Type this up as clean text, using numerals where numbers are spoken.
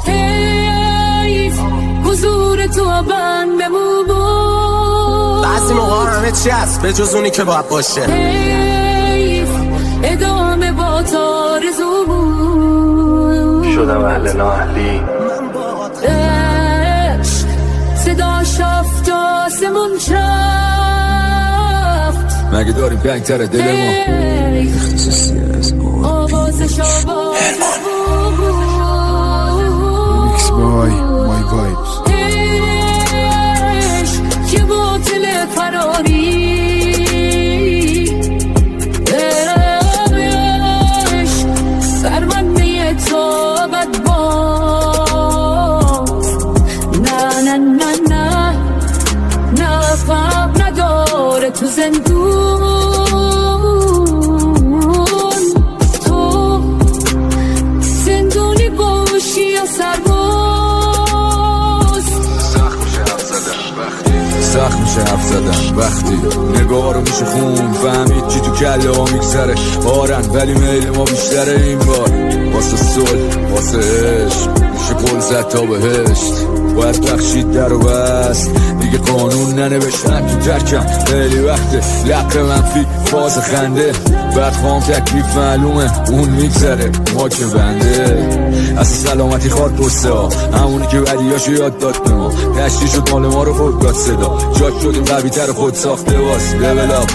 حیف حضور تو بندمون بود، بعضی موقع همه چی هست به جز اونی که باید باشه. حیف ادامه با تارزو بود، شدم اهل نااهلی. صدا شفت آسمون شفت، مگه داریم بنگتر دل ما اختصاصی از ما آوازش آواز میکس بای مای وایبز. که باطل فراری فرمانده تو بد باز. نه نه نه نه نه فهم نداره تو زندون، تو زندونی باشی یا سرباز. سخت میشه حرف زدن وقتی نگاه رو میشه خون، فهمید چی تو کله ها میگذره. بارن ولی میل ما بیشتره این بار، واسه صلح واسه عشق میشه گل زد تا بهشت. باید بخشید در و بست دیگه قانون ننوشتن تو ترکم. خیلی وقته لق منفی فاز خنده، بعد خواهم تکلیف معلومه اون میگذره ما که بنده. اصلا سلامتی خواد دوسته ها، همونی که بدیاشو یاد داد به ما. تشتی شد مال ما رو خود داد صدا، جاک شدیم قوی تر خود ساخته باز. لول اپ